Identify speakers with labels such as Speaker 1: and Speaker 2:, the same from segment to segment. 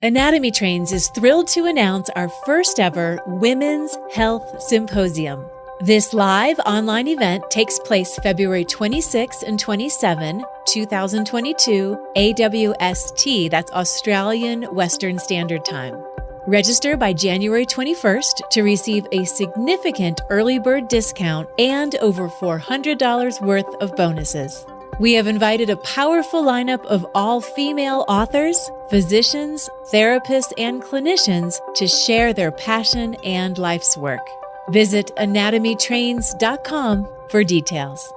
Speaker 1: Anatomy Trains is thrilled to announce our first ever Women's Health Symposium. This live online event takes place February 26 and 27, 2022, AWST, that's Australian Western Standard Time. Register by January 21st to receive a significant early bird discount and over $400 worth of bonuses. We have invited a powerful lineup of all-female authors, physicians, therapists, and clinicians to share their passion and life's work. Visit anatomytrains.com for details.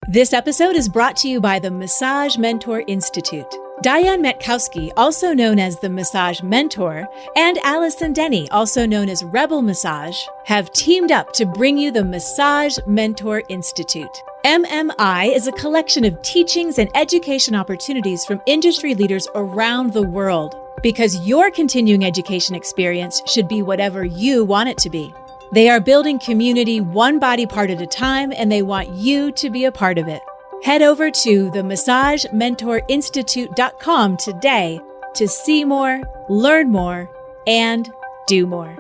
Speaker 1: This episode is brought to you by the Massage Mentor Institute. Diane Metkowski, also known as the Massage Mentor, and Allison Denney, also known as Rebel Massage, have teamed up to bring you the Massage Mentor Institute. MMI is a collection of teachings and education opportunities from industry leaders around the world, because your continuing education experience should be whatever you want it to be. They are building community one body part at a time, and they want you to be a part of it. Head over to themassagementorinstitute.com today to see more, learn more, and do more.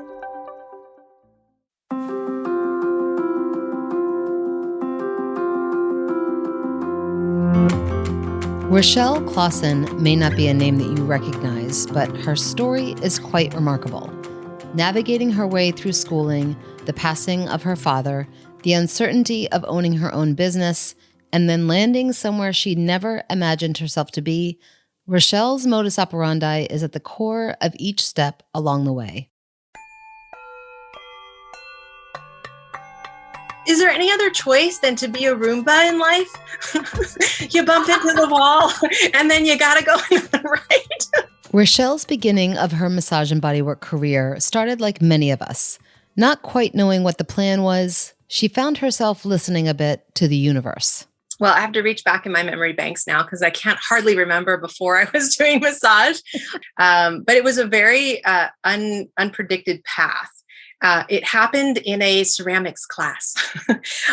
Speaker 2: Rachelle Clauson may not be a name that you recognize, but her story is quite remarkable. Navigating her way through schooling, the passing of her father, the uncertainty of owning her own business, and then landing somewhere she never imagined herself to be, Rachelle's modus operandi is at the core of each step along the way.
Speaker 3: Is there any other choice than to be a Roomba in life? You bump into the wall and then you gotta go right.
Speaker 2: Rachelle's beginning of her massage and bodywork career started like many of us. Not quite knowing what the plan was, she found herself listening a bit to the universe.
Speaker 3: Well, I have to reach back in my memory banks now because I can't hardly remember before I was doing massage. But it was a very unpredicted path. It happened in a ceramics class.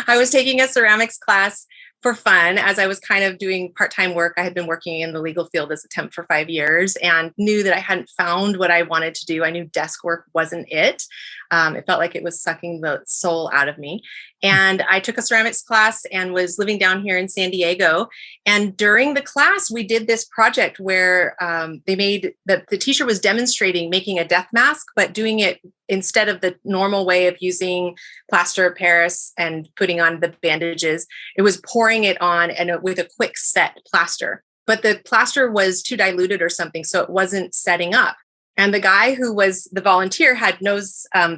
Speaker 3: I was taking a ceramics class for fun as I was kind of doing part-time work. I had been working in the legal field as a temp for 5 years and knew that I hadn't found what I wanted to do. I knew desk work wasn't it. It felt like it was sucking the soul out of me. And I took a ceramics class and was living down here in San Diego. And during the class, we did this project where the teacher was demonstrating making a death mask, but doing it instead of the normal way of using plaster of Paris and putting on the bandages. It was pouring it on and with a quick set plaster. But the plaster was too diluted or something, so it wasn't setting up. And the guy who was the volunteer had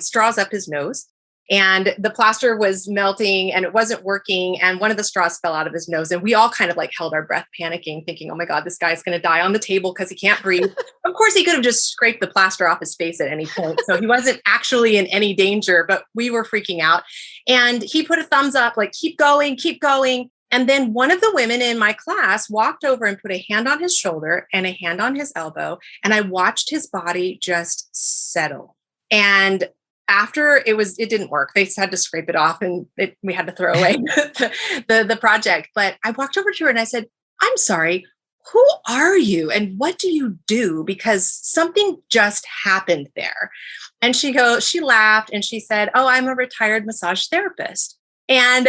Speaker 3: straws up his nose, and the plaster was melting and it wasn't working. And one of the straws fell out of his nose. And we all kind of like held our breath, panicking, thinking, oh my God, this guy's going to die on the table because he can't breathe. Of course, he could have just scraped the plaster off his face at any point. So he wasn't actually in any danger, but we were freaking out. And he put a thumbs up, like, keep going, keep going. And then one of the women in my class walked over and put a hand on his shoulder and a hand on his elbow. And I watched his body just settle. And after it didn't work. They had to scrape it off and we had to throw away the project. But I walked over to her and I said, I'm sorry, who are you? And what do you do? Because something just happened there. And she laughed and she said, oh, I'm a retired massage therapist. And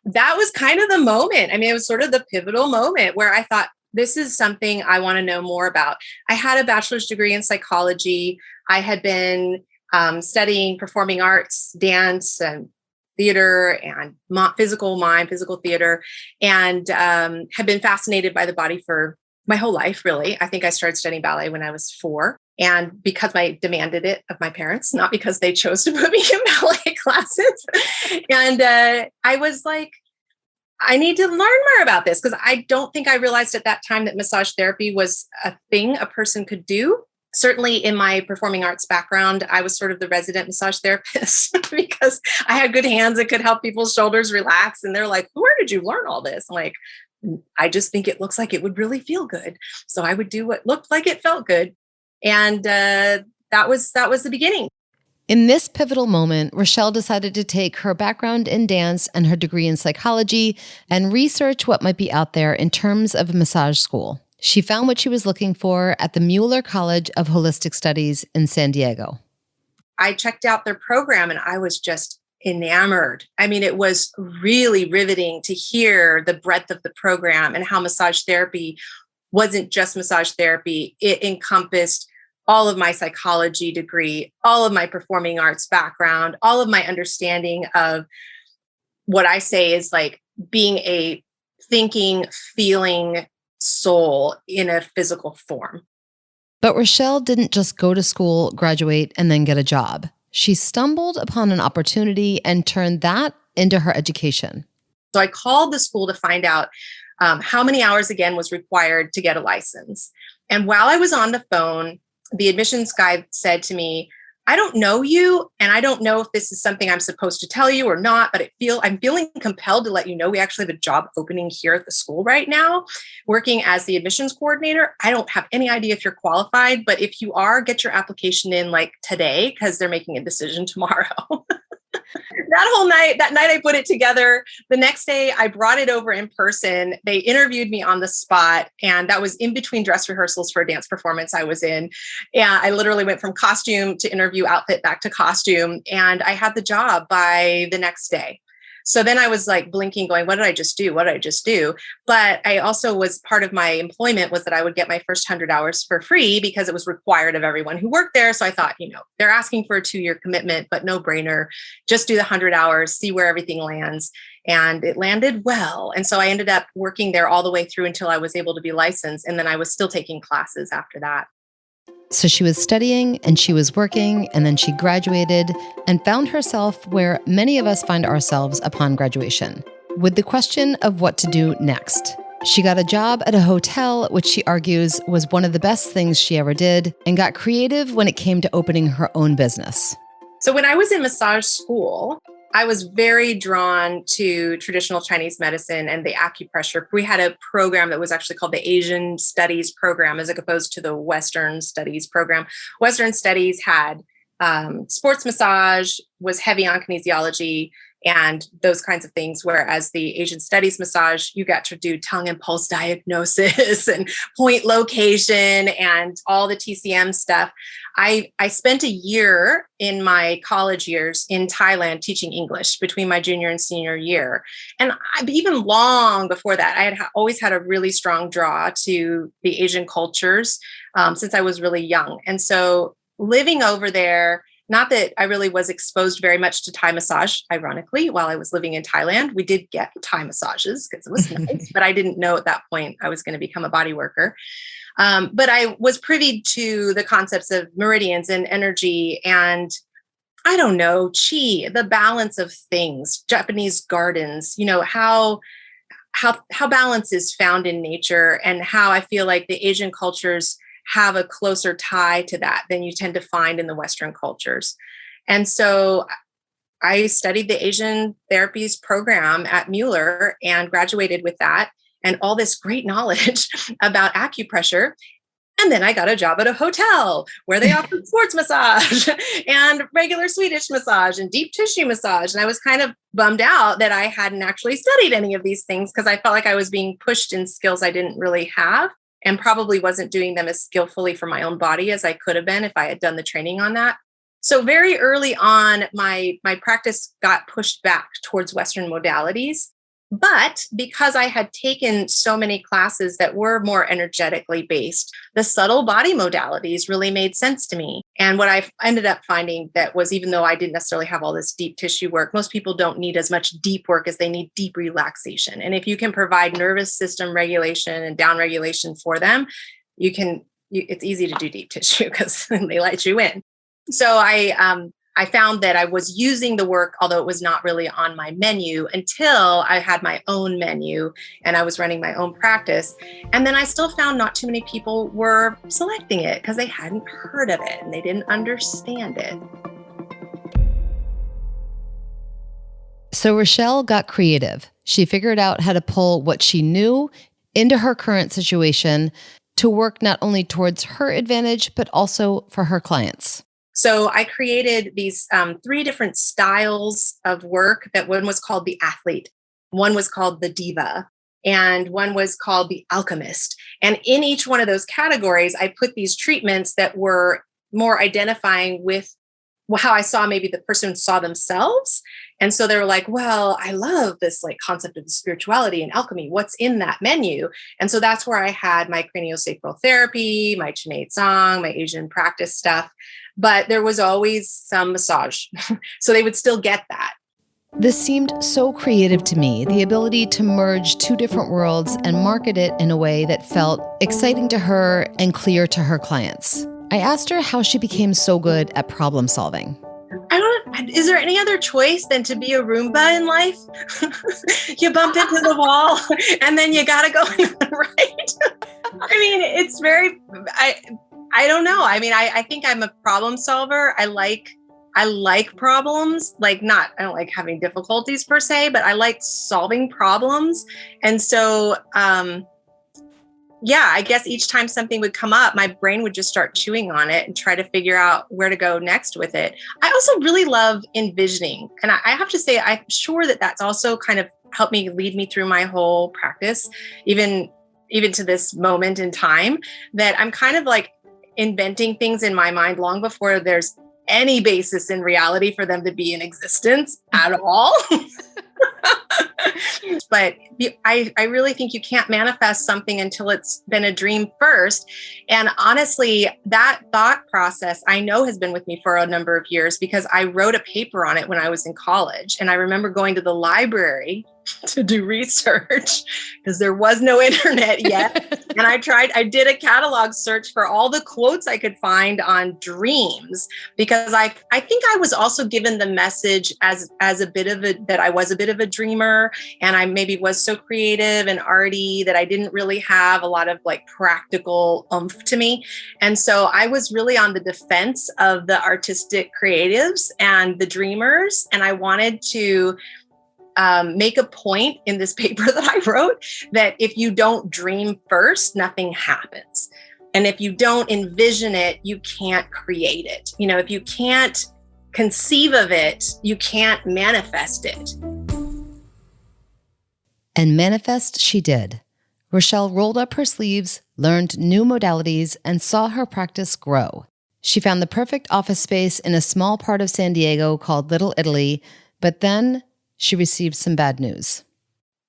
Speaker 3: that was kind of the moment. I mean, it was sort of the pivotal moment where I thought, this is something I want to know more about. I had a bachelor's degree in psychology. I had been studying performing arts, dance, and theater, and physical theater, and have been fascinated by the body for my whole life, really. I think I started studying ballet when I was 4, and because I demanded it of my parents, not because they chose to put me in ballet classes. And I was like, I need to learn more about this, because I don't think I realized at that time that massage therapy was a thing a person could do. Certainly in my performing arts background, I was sort of the resident massage therapist because I had good hands that could help people's shoulders relax. And they're like, where did you learn all this? I'm like, I just think it looks like it would really feel good. So I would do what looked like it felt good. And that was the beginning.
Speaker 2: In this pivotal moment, Rachelle decided to take her background in dance and her degree in psychology and research what might be out there in terms of massage school. She found what she was looking for at the Mueller College of Holistic Studies in San Diego.
Speaker 3: I checked out their program and I was just enamored. I mean, it was really riveting to hear the breadth of the program and how massage therapy wasn't just massage therapy. It encompassed all of my psychology degree, all of my performing arts background, all of my understanding of what I say is like being a thinking, feeling soul in a physical form.
Speaker 2: But Rachelle didn't just go to school, graduate, and then get a job. She stumbled upon an opportunity and turned that into her education.
Speaker 3: So I called the school to find out how many hours again was required to get a license. And while I was on the phone, the admissions guy said to me, I don't know you, and I don't know if this is something I'm supposed to tell you or not, but I'm feeling compelled to let you know we actually have a job opening here at the school right now, working as the admissions coordinator. I don't have any idea if you're qualified, but if you are, get your application in like today because they're making a decision tomorrow. That night I put it together. The next day I brought it over in person. They interviewed me on the spot, and that was in between dress rehearsals for a dance performance I was in. And I literally went from costume to interview outfit back to costume, and I had the job by the next day. So then I was like blinking going, what did I just do? What did I just do? But I also was part of my employment was that I would get my first 100 hours for free because it was required of everyone who worked there. So I thought, they're asking for a 2-year commitment, but no brainer. Just do the 100 hours, see where everything lands. And it landed well. And so I ended up working there all the way through until I was able to be licensed. And then I was still taking classes after that.
Speaker 2: So she was studying and she was working, and then she graduated and found herself where many of us find ourselves upon graduation, with the question of what to do next. She got a job at a hotel, which she argues was one of the best things she ever did, and got creative when it came to opening her own business.
Speaker 3: So when I was in massage school, I was very drawn to traditional Chinese medicine and the acupressure. We had a program that was actually called the Asian Studies program, as opposed to the Western Studies program. Western Studies had sports massage, was heavy on kinesiology and those kinds of things. Whereas the Asian Studies massage, you got to do tongue and pulse diagnosis and point location and all the TCM stuff. I spent a year in my college years in Thailand teaching English between my junior and senior year. And even long before that, I had always had a really strong draw to the Asian cultures since I was really young. And so living over there, not that I really was exposed very much to Thai massage, ironically, while I was living in Thailand. We did get Thai massages because it was nice, but I didn't know at that point I was going to become a body worker. But I was privy to the concepts of meridians and energy and, I don't know, qi, the balance of things, Japanese gardens, how balance is found in nature, and how I feel like the Asian cultures have a closer tie to that than you tend to find in the Western cultures. And so I studied the Asian therapies program at Mueller and graduated with that and all this great knowledge about acupressure. And then I got a job at a hotel where they offered sports massage and regular Swedish massage and deep tissue massage. And I was kind of bummed out that I hadn't actually studied any of these things because I felt like I was being pushed in skills I didn't really have, and probably wasn't doing them as skillfully for my own body as I could have been if I had done the training on that. So very early on, my practice got pushed back towards Western modalities. But because I had taken so many classes that were more energetically based, the subtle body modalities really made sense to me. And what I ended up finding that was, even though I didn't necessarily have all this deep tissue work, most people don't need as much deep work as they need deep relaxation. And if you can provide nervous system regulation and down regulation for them, it's easy to do deep tissue because they let you in. So I found that I was using the work, although it was not really on my menu, until I had my own menu and I was running my own practice. And then I still found not too many people were selecting it because they hadn't heard of it and they didn't understand it.
Speaker 2: So Rachelle got creative. She figured out how to pull what she knew into her current situation to work not only towards her advantage, but also for her clients.
Speaker 3: So I created these 3 different styles of work. That one was called the athlete, one was called the diva, and one was called The Alchemist. And in each one of those categories, I put these treatments that were more identifying with how I saw maybe the person saw themselves. And so they were like, well, I love this like concept of spirituality and alchemy. What's in that menu? And so that's where I had my craniosacral therapy, my Chinese song, my Asian practice stuff. But there was always some massage. So they would still get that.
Speaker 2: This seemed so creative to me, the ability to merge two different worlds and market it in a way that felt exciting to her and clear to her clients. I asked her how she became so good at problem solving.
Speaker 3: Is there any other choice than to be a Roomba in life? You bump into the wall and then you got to go right. I mean, it's very, I don't know. I mean, I think I'm a problem solver. I like problems, I don't like having difficulties per se, but I like solving problems. And so, I guess each time something would come up, my brain would just start chewing on it and try to figure out where to go next with it. I also really love envisioning. And I have to say, I'm sure that that's also kind of helped me lead me through my whole practice, even to this moment in time, that I'm kind of like inventing things in my mind long before there's any basis in reality for them to be in existence at all. But I really think you can't manifest something until it's been a dream first. And honestly, that thought process I know has been with me for a number of years because I wrote a paper on it when I was in college. And I remember going to the library to do research because there was no internet yet. And I did a catalog search for all the quotes I could find on dreams, because I think I was also given the message as a bit of that I was a bit of a dreamer, and I maybe was so creative and arty that I didn't really have a lot of like practical oomph to me. And so I was really on the defense of the artistic creatives and the dreamers. And I wanted to make a point in this paper that I wrote that if you don't dream first, nothing happens. And if you don't envision it, you can't create it. You know, if you can't conceive of it, you can't manifest it.
Speaker 2: And manifest she did. Rachelle rolled up her sleeves, learned new modalities, and saw her practice grow. She found the perfect office space in a small part of San Diego called Little Italy, but then she received some bad news.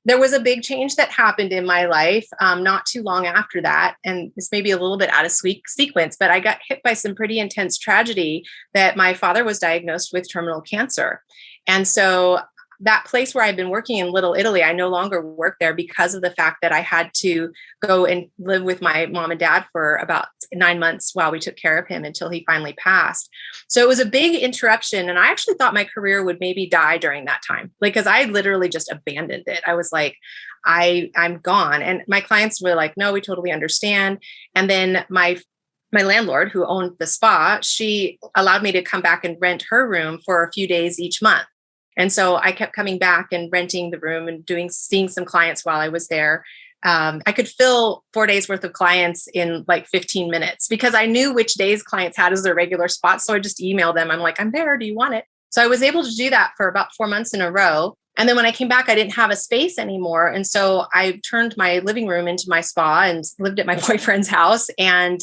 Speaker 3: There was a big change that happened in my life not too long after that. And this may be a little bit out of sequence, but I got hit by some pretty intense tragedy that my father was diagnosed with terminal cancer. And so that place where I've been working in Little Italy, I no longer work there because of the fact that I had to go and live with my mom and dad for about 9 months while we took care of him until he finally passed. So it was a big interruption. And I actually thought my career would maybe die during that time, because I literally just abandoned it. I was like, I'm gone. And my clients were like, no, we totally understand. And then my landlord, who owned the spa, she allowed me to come back and rent her room for a few days each month. And so I kept coming back and renting the room and seeing some clients while I was there. I could fill 4 days worth of clients in like 15 minutes because I knew which days clients had as their regular spots. So I just emailed them. I'm like, I'm there. Do you want it? So I was able to do that for about 4 months in a row. And then when I came back, I didn't have a space anymore. And so I turned my living room into my spa and lived at my boyfriend's house and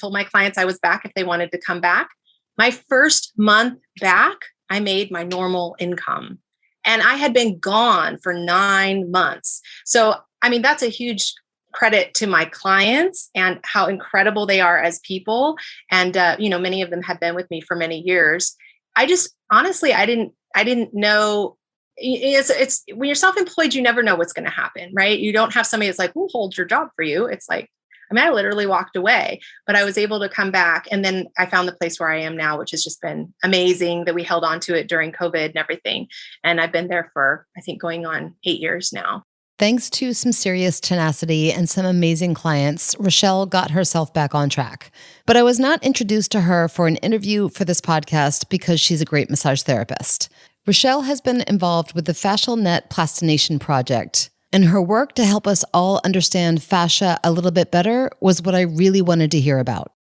Speaker 3: told my clients I was back if they wanted to come back. My first month back, I made my normal income, and I had been gone for 9 months. So, I mean, that's a huge credit to my clients and how incredible they are as people. And, many of them have been with me for many years. I just, honestly, I didn't know. It's when you're self-employed, you never know what's going to happen, right? You don't have somebody that's like, who holds your job for you? It's like, I literally walked away, but I was able to come back. And then I found the place where I am now, which has just been amazing that we held on to it during COVID and everything. And I've been there for, I think, going on 8 years now.
Speaker 2: Thanks to some serious tenacity and some amazing clients, Rachelle got herself back on track. But I was not introduced to her for an interview for this podcast because she's a great massage therapist. Rachelle has been involved with the Fascial Net Plastination Project, and her work to help us all understand fascia a little bit better was what I really wanted to hear about.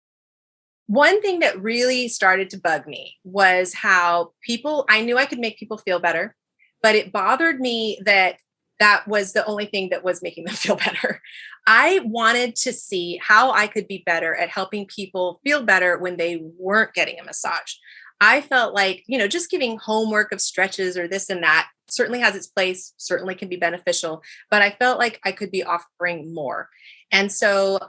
Speaker 3: One thing that really started to bug me was how I knew I could make people feel better, but it bothered me that that was the only thing that was making them feel better. I wanted to see how I could be better at helping people feel better when they weren't getting a massage. I felt like, just giving homework of stretches or this and that certainly has its place, certainly can be beneficial, but I felt like I could be offering more. And so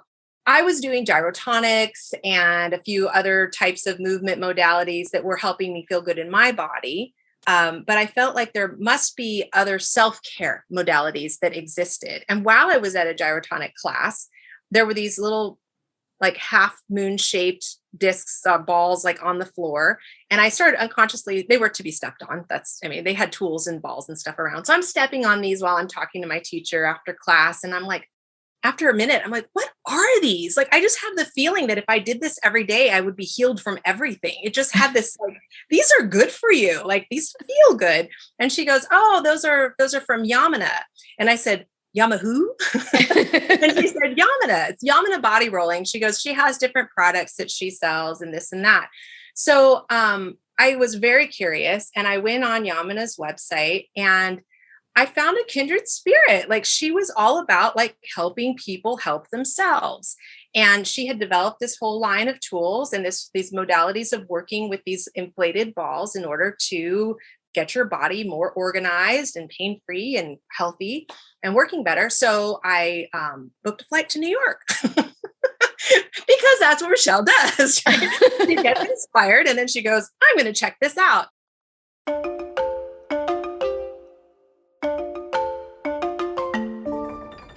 Speaker 3: I was doing gyrotonics and a few other types of movement modalities that were helping me feel good in my body. But I felt like there must be other self-care modalities that existed. And while I was at a gyrotonic class, there were these little like half moon shaped discs, balls like on the floor. And I started unconsciously, they were to be stepped on. They had tools and balls and stuff around. So I'm stepping on these while I'm talking to my teacher after class. And I'm like, after a minute, I'm like, what are these? Like, I just have the feeling that if I did this every day, I would be healed from everything. It just had this, like, these are good for you. Like, these feel good. And she goes, oh, those are from Yamuna. And I said, Yamahu? And she said, Yamuna. It's Yamuna body rolling. She goes, she has different products that she sells and this and that. So I was very curious, and I went on Yamuna's website, and I found a kindred spirit. Like, she was all about like helping people help themselves. And she had developed this whole line of tools and these modalities of working with these inflated balls in order to get your body more organized and pain-free and healthy and working better. So I booked a flight to New York because that's what Rachelle does. Right? She gets inspired and then she goes, I'm going to check this out.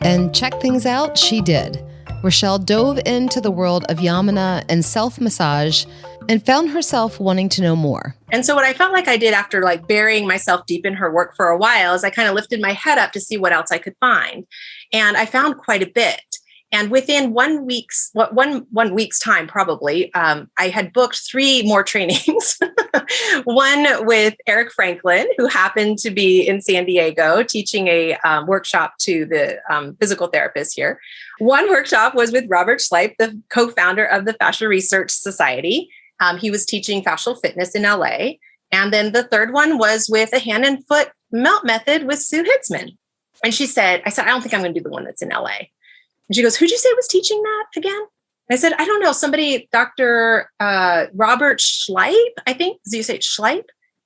Speaker 2: And check things out she did. Rachelle dove into the world of Yamuna and self-massage and found herself wanting to know more.
Speaker 3: And so what I felt like I did after like burying myself deep in her work for a while is I kind of lifted my head up to see what else I could find. And I found quite a bit. And within 1 week's time, probably, I had booked 3 more trainings. One with Eric Franklin, who happened to be in San Diego teaching a workshop to the physical therapists here. One workshop was with Robert Schleip, the co-founder of the Fascia Research Society. He was teaching fascial fitness in LA. And then the third one was with a hand and foot melt method with Sue Hitzman. And I said, I don't think I'm going to do the one that's in LA. And she goes, who'd you say was teaching that again? I said, I don't know, somebody, Dr. Robert Schleip, I think. Do you say Schleip?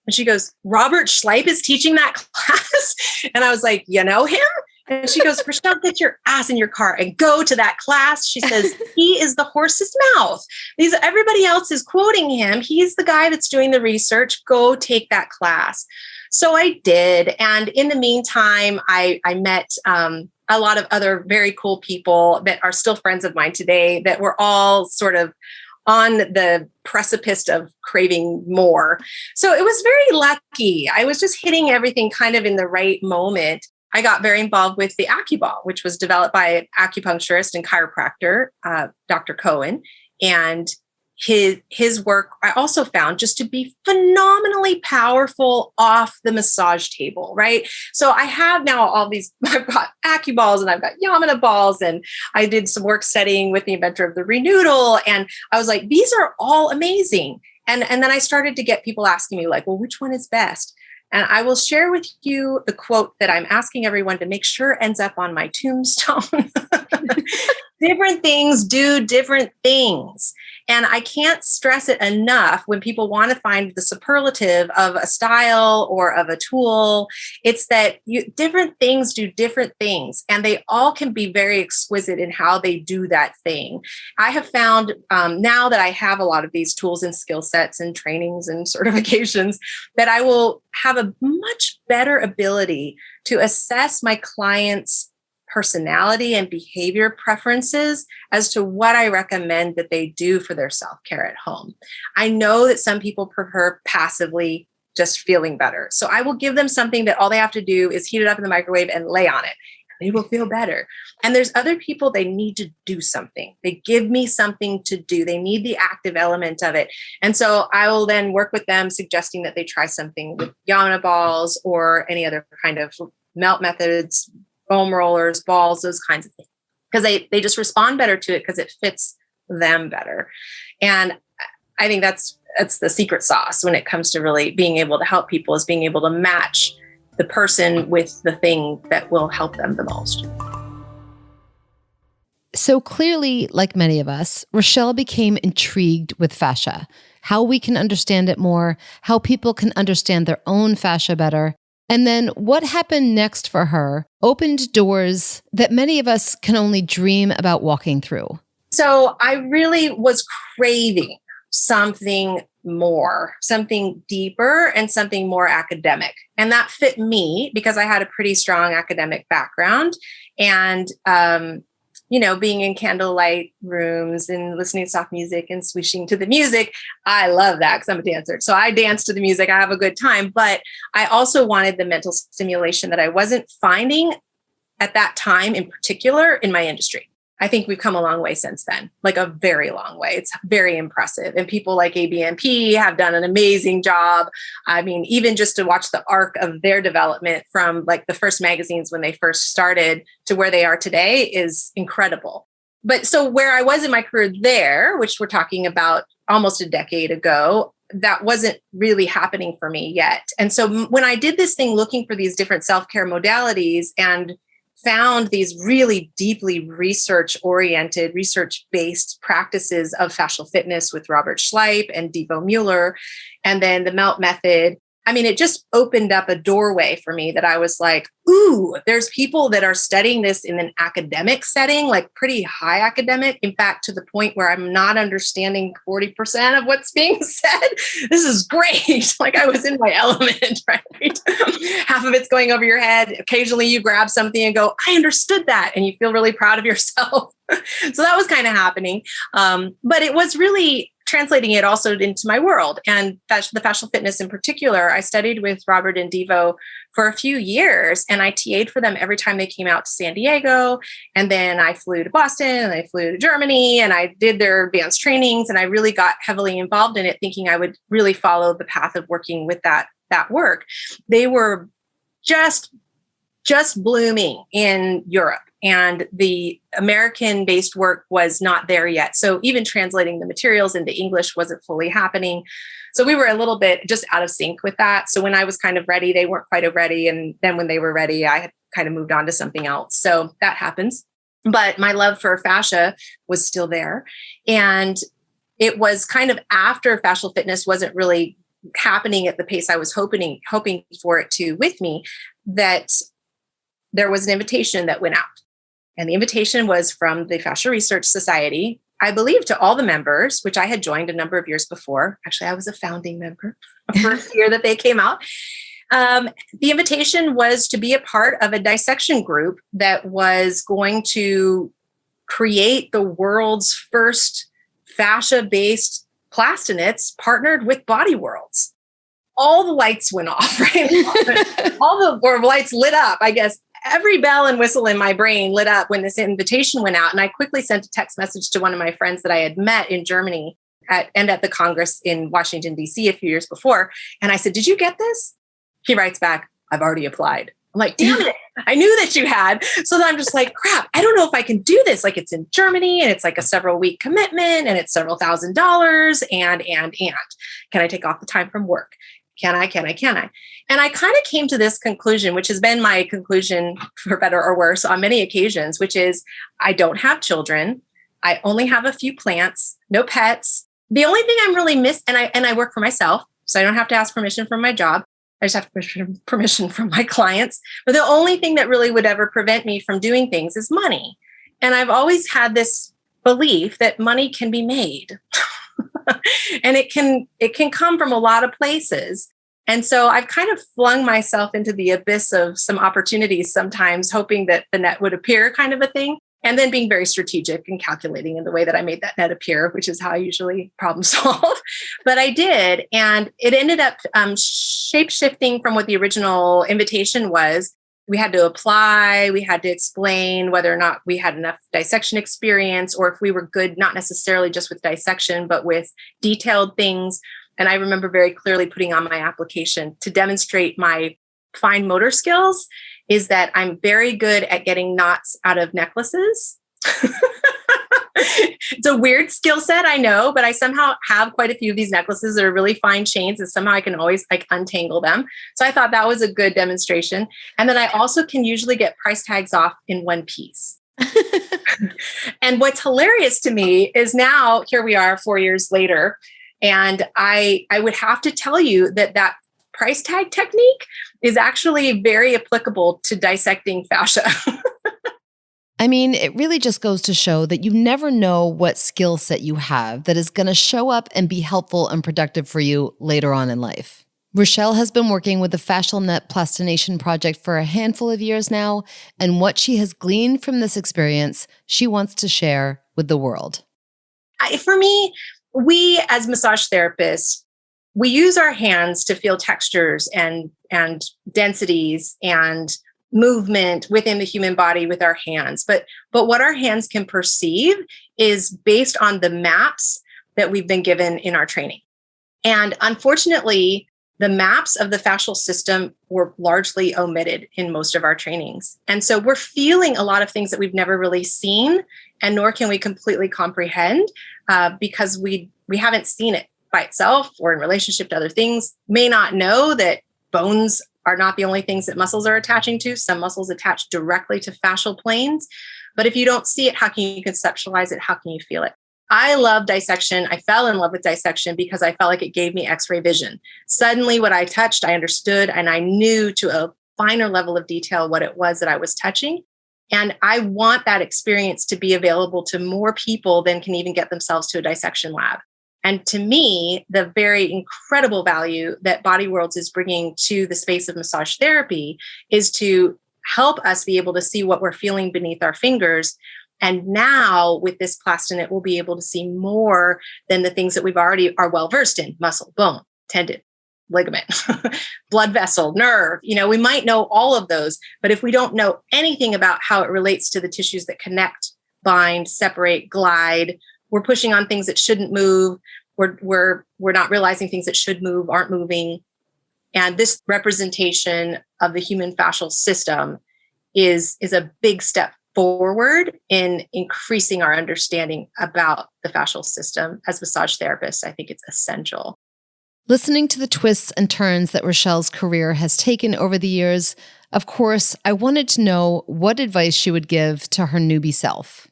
Speaker 3: And she goes, Robert Schleip is teaching that class? And I was like, you know him? And she goes, Rachelle, get your ass in your car and go to that class. She says, he is the horse's mouth. Everybody else is quoting him. He's the guy that's doing the research. Go take that class. So I did. And in the meantime, I met a lot of other very cool people that are still friends of mine today that were all sort of on the precipice of craving more. So it was very lucky. I was just hitting everything kind of in the right moment. I got very involved with the AccuBall, which was developed by an acupuncturist and chiropractor, Dr. Cohen. And his work I also found just to be phenomenally powerful off the massage table, right? So I have now I've got AccuBalls and I've got Yamuna balls, and I did some work studying with the inventor of the Renoodle. And I was like, these are all amazing. And then I started to get people asking me like, well, which one is best? And I will share with you the quote that I'm asking everyone to make sure ends up on my tombstone. Different things do different things. And I can't stress it enough when people want to find the superlative of a style or of a tool. It's that different things do different things, and they all can be very exquisite in how they do that thing. I have found now that I have a lot of these tools and skill sets and trainings and certifications that I will have a much better ability to assess my clients' personality and behavior preferences as to what I recommend that they do for their self-care at home. I know that some people prefer passively just feeling better. So I will give them something that all they have to do is heat it up in the microwave and lay on it. They will feel better. And there's other people, they need to do something. They give me something to do. They need the active element of it. And so I will then work with them, suggesting that they try something with Yamuna balls or any other kind of melt methods, foam rollers, balls, those kinds of things, because they just respond better to it because it fits them better. And I think that's the secret sauce when it comes to really being able to help people, is being able to match the person with the thing that will help them the most.
Speaker 2: So clearly, like many of us, Rachelle became intrigued with fascia, how we can understand it more, how people can understand their own fascia better. And then what happened next for her opened doors that many of us can only dream about walking through.
Speaker 3: So I really was craving something more, something deeper, and something more academic. And that fit me because I had a pretty strong academic background. And, being in candlelight rooms and listening to soft music and swishing to the music, I love that because I'm a dancer. So I dance to the music. I have a good time. But I also wanted the mental stimulation that I wasn't finding at that time in particular in my industry. I think we've come a long way since then, like a very long way. It's very impressive. And people like ABMP have done an amazing job. I mean, even just to watch the arc of their development from like the first magazines when they first started to where they are today is incredible. But so where I was in my career there, which we're talking about almost a decade ago, that wasn't really happening for me yet. And so when I did this thing looking for these different self-care modalities and found these really deeply research-oriented, research-based practices of fascial fitness with Robert Schleip and Devo Mueller, and then the Melt method. I mean, it just opened up a doorway for me that I was like, ooh, there's people that are studying this in an academic setting, like pretty high academic. In fact, to the point where I'm not understanding 40% of what's being said. This is great. Like I was in my element, right? Half of it's going over your head. Occasionally you grab something and go, I understood that. And you feel really proud of yourself. So that was kind of happening. But it was really translating it also into my world and the fascial fitness in particular. I studied with Robert and Devo for a few years and I TA'd for them every time they came out to San Diego. And then I flew to Boston and I flew to Germany and I did their advanced trainings and I really got heavily involved in it, thinking I would really follow the path of working with that work. They were just blooming in Europe. And the American-based work was not there yet. So even translating the materials into English wasn't fully happening. So we were a little bit just out of sync with that. So when I was kind of ready, they weren't quite ready. And then when they were ready, I had kind of moved on to something else. So that happens. But my love for fascia was still there. And it was kind of after fascial fitness wasn't really happening at the pace I was hoping for it to with me, that there was an invitation that went out. And the invitation was from the Fascia Research Society, I believe to all the members, which I had joined a number of years before. Actually, I was a founding member the first year that they came out. The invitation was to be a part of a dissection group that was going to create the world's first fascia-based plastinates partnered with Bodyworks. All the lights went off, right? All the lights lit up, I guess. Every bell and whistle in my brain lit up when this invitation went out. And I quickly sent a text message to one of my friends that I had met in Germany at the Congress in Washington, D.C. a few years before. And I said, did you get this? He writes back, I've already applied. I'm like, damn it. I knew that you had. So then I'm just like, crap, I don't know if I can do this. Like it's in Germany and it's like a several week commitment and it's several $1,000s and can I take off the time from work? Can I? And I kind of came to this conclusion, which has been my conclusion for better or worse on many occasions, which is I don't have children. I only have a few plants, no pets. The only thing I'm really and I work for myself, so I don't have to ask permission from my job. I just have permission from my clients. But the only thing that really would ever prevent me from doing things is money. And I've always had this belief that money can be made. And it can come from a lot of places. And so I've kind of flung myself into the abyss of some opportunities sometimes, hoping that the net would appear kind of a thing. And then being very strategic and calculating in the way that I made that net appear, which is how I usually problem solve. But I did. And it ended up shape-shifting from what the original invitation was. We had to apply, we had to explain whether or not we had enough dissection experience or if we were good, not necessarily just with dissection, but with detailed things. And I remember very clearly putting on my application to demonstrate my fine motor skills is that I'm very good at getting knots out of necklaces. It's a weird skill set, I know, but I somehow have quite a few of these necklaces that are really fine chains, and somehow I can always like untangle them. So I thought that was a good demonstration. And then I also can usually get price tags off in one piece. And what's hilarious to me is now here we are 4 years later, and I would have to tell you that price tag technique is actually very applicable to dissecting fascia.
Speaker 2: I mean, it really just goes to show that you never know what skill set you have that is going to show up and be helpful and productive for you later on in life. Rachelle has been working with the Fascial Net Plastination Project for a handful of years now, and what she has gleaned from this experience, she wants to share with the world.
Speaker 3: For me, we as massage therapists, we use our hands to feel textures and densities and movement within the human body with our hands. But what our hands can perceive is based on the maps that we've been given in our training. And unfortunately, the maps of the fascial system were largely omitted in most of our trainings. And so we're feeling a lot of things that we've never really seen, and nor can we completely comprehend because we haven't seen it by itself or in relationship to other things. May not know that bones are not the only things that muscles are attaching to. Some muscles attach directly to fascial planes. But if you don't see it, how can you conceptualize it? How can you feel it? I love dissection. I fell in love with dissection because I felt like it gave me X-ray vision. Suddenly what I touched, I understood, and I knew to a finer level of detail what it was that I was touching. And I want that experience to be available to more people than can even get themselves to a dissection lab. And to me, the very incredible value that Bodyworlds is bringing to the space of massage therapy is to help us be able to see what we're feeling beneath our fingers. And now with this Plastinet, we'll be able to see more than the things that we've already are well versed in: muscle, bone, tendon, ligament, blood vessel, nerve. We might know all of those, but if we don't know anything about how it relates to the tissues that connect, bind, separate, glide, we're pushing on things that shouldn't move. We're not realizing things that should move aren't moving. And this representation of the human fascial system is a big step forward in increasing our understanding about the fascial system. As massage therapists, I think it's essential.
Speaker 2: Listening to the twists and turns that Rachelle's career has taken over the years, of course, I wanted to know what advice she would give to her newbie self.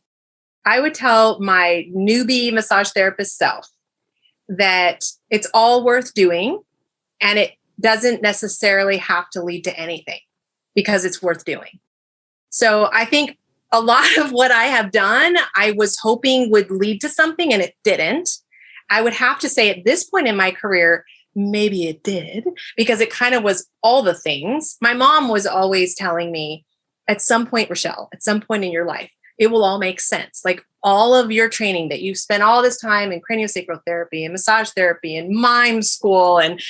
Speaker 3: I would tell my newbie massage therapist self that it's all worth doing, and it doesn't necessarily have to lead to anything because it's worth doing. So I think a lot of what I have done, I was hoping would lead to something, and it didn't. I would have to say at this point in my career, maybe it did, because it kind of was all the things. My mom was always telling me, at some point, Rachelle, at some point in your life, it will all make sense. Like all of your training that you've spent all this time in craniosacral therapy and massage therapy and mime school and,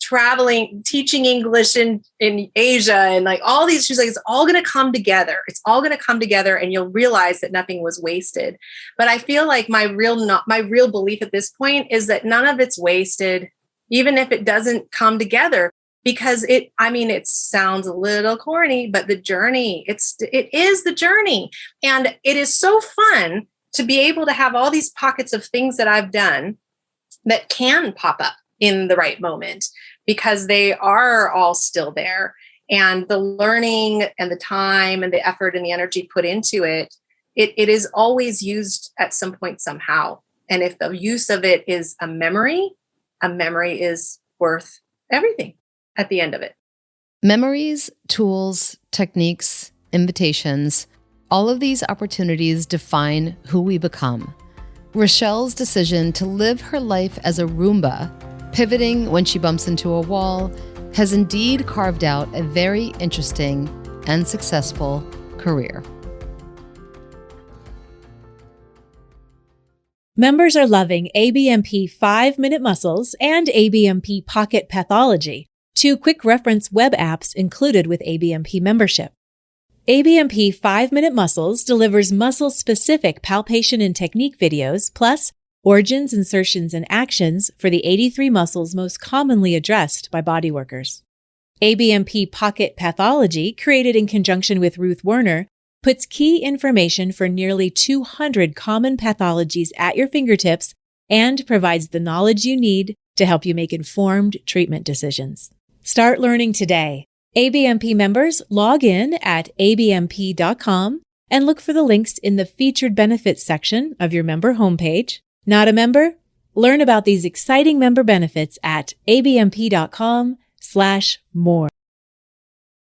Speaker 3: traveling, teaching English in Asia and like all these, she's like, it's all going to come together. It's all going to come together and you'll realize that nothing was wasted. But I feel like my real belief at this point is that none of it's wasted, even if it doesn't come together. Because it sounds a little corny, but the journey, it is the journey. And it is so fun to be able to have all these pockets of things that I've done that can pop up in the right moment because they are all still there. And the learning and the time and the effort and the energy put into it is always used at some point somehow. And if the use of it is a memory is worth everything at the end of it.
Speaker 2: Memories, tools, techniques, invitations, all of these opportunities define who we become. Rachelle's decision to live her life as a Roomba, pivoting when she bumps into a wall, has indeed carved out a very interesting and successful career.
Speaker 1: Members are loving ABMP 5-Minute Muscles and ABMP Pocket Pathology, 2 quick reference web apps included with ABMP membership. ABMP 5-Minute Muscles delivers muscle-specific palpation and technique videos, plus origins, insertions, and actions for the 83 muscles most commonly addressed by bodyworkers. ABMP Pocket Pathology, created in conjunction with Ruth Werner, puts key information for nearly 200 common pathologies at your fingertips and provides the knowledge you need to help you make informed treatment decisions. Start learning today. ABMP members log in at abmp.com and look for the links in the featured benefits section of your member homepage. Not a member? Learn about these exciting member benefits at abmp.com/more.